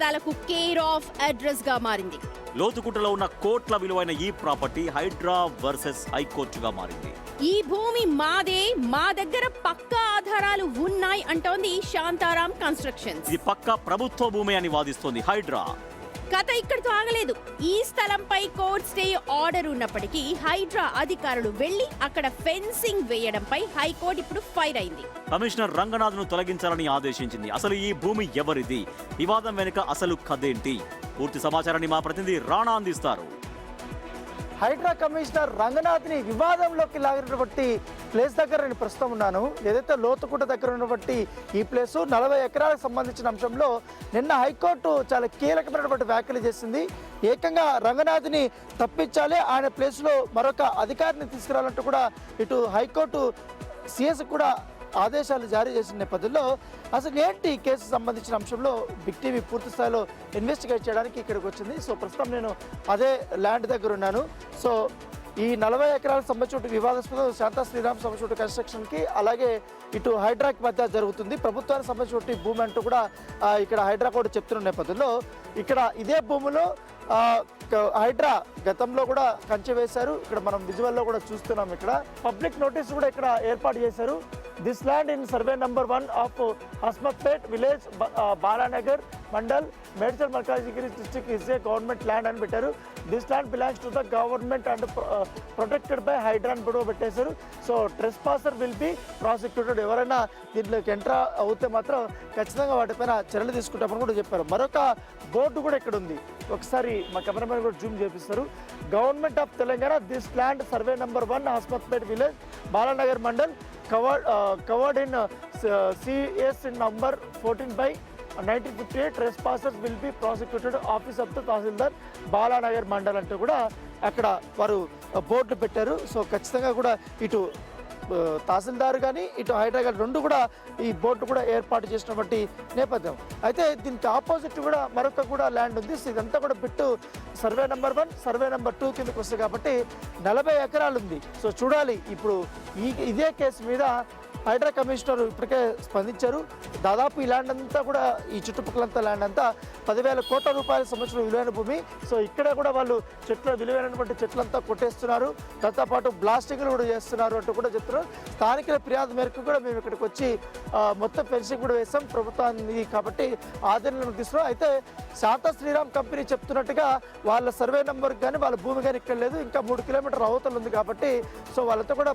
దాలకు care of address గా మారింది. లోతుకుంటలో ఉన్న కోట్ల విలువైన ఈ ప్రాపర్టీ హైడ్రా వర్సెస్ హైకోర్టుగా మారింది. ఈ భూమి మాదే, మా దగ్గర పక్కా ఆధారాలు ఉన్నాయి అంటోంది శాంతారాం కన్స్ట్రక్షన్స్. ఇది పక్కా ప్రభుత్వ భూమి అని వాదిస్తోంది హైడ్రా. కథ ఇక్కడితో ఆగలేదు. ఈ స్థలంపై కోర్ట్ స్టే ఆర్డర్ ఉన్నప్పటికీ హైడ్రా అధికారులు వెళ్లి అక్కడ ఫెన్సింగ్ వేయడంపై హైకోర్టు ఇప్పుడు ఫైర్ అయింది. కమిషనర్ రంగనాథ్ ను తొలగించాలని ఆదేశించింది. అసలు ఈ భూమి ఎవరిది? వివాదం వెనుక అసలు కథేంటి? పూర్తి సమాచారాన్ని మా ప్రతినిధి రాణా అందిస్తారు. హైడ్రా కమిషనర్ రంగనాథ్ ని వివాదంలోకి లాగినటువంటి ప్లేస్ దగ్గర నేను ప్రస్తుతం ఉన్నాను. ఏదైతే లోతుకుంట దగ్గర ఉన్నటువంటి ఈ ప్లేసు 40 ఎకరాలకు సంబంధించిన అంశంలో నిన్న హైకోర్టు చాలా కీలకమైనటువంటి వ్యాఖ్యలు చేసింది. ఏకంగా రంగనాథ్ని తప్పించాలి, ఆయన ప్లేస్లో మరొక అధికారిని తీసుకురావాలంటూ కూడా ఇటు హైకోర్టు సిఎస్ కూడా ఆదేశాలు జారీ చేసిన నేపథ్యంలో అసలు ఏంటి కేసు సంబంధించిన అంశంలో బిగ్ టీవీ పూర్తి స్థాయిలో ఇన్వెస్టిగేట్ చేయడానికి ఇక్కడికి వచ్చింది. సో ప్రస్తుతం నేను అదే ల్యాండ్ దగ్గర ఉన్నాను. సో ఈ 40 ఎకరాలకు సంబంధించిన వివాదాస్పద శాంతా శ్రీరామ్ సంబంధించిన కన్స్ట్రక్షన్కి అలాగే ఇటు హైడ్రాకి మధ్య జరుగుతుంది. ప్రభుత్వానికి సంబంధించిన భూమి అంటూ కూడా ఇక్కడ హైడ్రా కూడా చెప్తున్న నేపథ్యంలో ఇక్కడ ఇదే భూమిలో హైడ్రా గతంలో కూడా కంచె వేశారు. ఇక్కడ మనం విజువల్లో కూడా చూస్తున్నాం. ఇక్కడ పబ్లిక్ నోటీస్ కూడా ఇక్కడ ఏర్పాటు చేశారు. This land in survey number 1 of Hasmathpet village Balanagar mandal Medchal Malkajgiri district is a government land అని పెట్టారు. This land belongs to the government and protected by Hydraa అని కూడా పెట్టేశారు. So trespasser will be prosecuted. ఎవరైనా దీంట్లోకి ఎంటర్ అవుతే మాత్రం ఖచ్చితంగా వాటిపైన చర్యలు తీసుకుంటామని కూడా చెప్పారు. మరొక బోర్డు కూడా ఇక్కడ ఉంది. ఒకసారి మా కెమెరామెన్ కూడా జూమ్ చేపిస్తారు. Government of Telangana this land survey number 1 Hasmathpet village Balanagar mandal covered in CS number 14 by 1958. Trespassers will be prosecuted. Office of the Tahsildar Balanagar mandal అంటూ కూడా అక్కడ వారు బోర్డులు పెట్టారు. సో ఖచ్చితంగా కూడా ఇటు తహసీల్దార్ కానీ ఇటు హైడ్రా కానీ రెండు కూడా ఈ బోర్డు కూడా ఏర్పాటు చేసినటువంటి నేపథ్యం. అయితే దీనికి ఆపోజిట్ కూడా మరొక కూడా ల్యాండ్ ఉంది. ఇదంతా కూడా bit survey number 1 survey number 2 కిందకి వస్తుంది కాబట్టి 40 ఎకరాలు ఉంది. సో చూడాలి ఇప్పుడు ఇదే కేసు మీద హైడ్రా కమిషనర్ ఇప్పటికే స్పందించారు. దాదాపు ఈ ల్యాండ్ అంతా కూడా ఈ చుట్టుపక్కలంతా ల్యాండ్ అంతా 10,000 కోట్ల రూపాయల సంబంధించిన విలువైన భూమి. సో ఇక్కడ కూడా వాళ్ళు విలువైనటువంటి చెట్లంతా కొట్టేస్తున్నారు, దాంతోపాటు బ్లాస్టింగ్లు కూడా చేస్తున్నారు అంటూ కూడా చెప్తున్నారు. స్థానికుల ఫిర్యాదు మేరకు కూడా మేము ఇక్కడికి వచ్చి మొత్తం ఫెన్సింగ్ కూడా వేసాం ప్రభుత్వాన్ని కాబట్టి ఆధీనంలోకి తీసుకున్నాం. అయితే శాంతా శ్రీరామ్ కంపెనీ చెప్తున్నట్టుగా వాళ్ళ సర్వే నెంబర్కి కానీ వాళ్ళ భూమి కానీ ఇక్కడ లేదు, ఇంకా 3 కిలోమీటర్ల అవతల ఉంది కాబట్టి సో వాళ్ళతో కూడా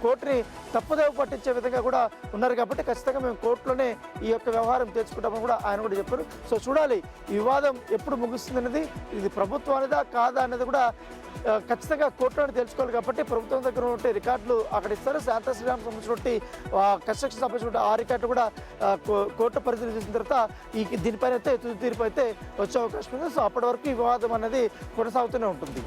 కోర్టుని తప్పుదేవ పట్టించే విధంగా కూడా ఉన్నారు కాబట్టి ఖచ్చితంగా మేము కోర్టులోనే ఈ యొక్క వ్యవహారం తెచ్చుకుంటామని కూడా ఆయన కూడా చెప్పారు. సో చూడాలి ఈ వివాదం ఎప్పుడు ముగుస్తుంది అనేది, ఇది ప్రభుత్వం అనేదా కాదా అనేది కూడా ఖచ్చితంగా కోర్టులోనే తెలుసుకోవాలి కాబట్టి ప్రభుత్వం దగ్గర ఉంటే రికార్డులు అక్కడ ఇస్తారు. శాంతా శ్రీరామ్ సంబంధించినటువంటి కన్స్ట్రక్షన్ సంబంధించిన ఆ రికార్డు కూడా కోర్టు పరిశీలన చేసిన తర్వాత దీనిపైన అయితే తుది తీర్పు అయితే వచ్చే అవకాశం ఉంది. సో అప్పటి వరకు ఈ వివాదం అనేది కొనసాగుతూనే ఉంటుంది.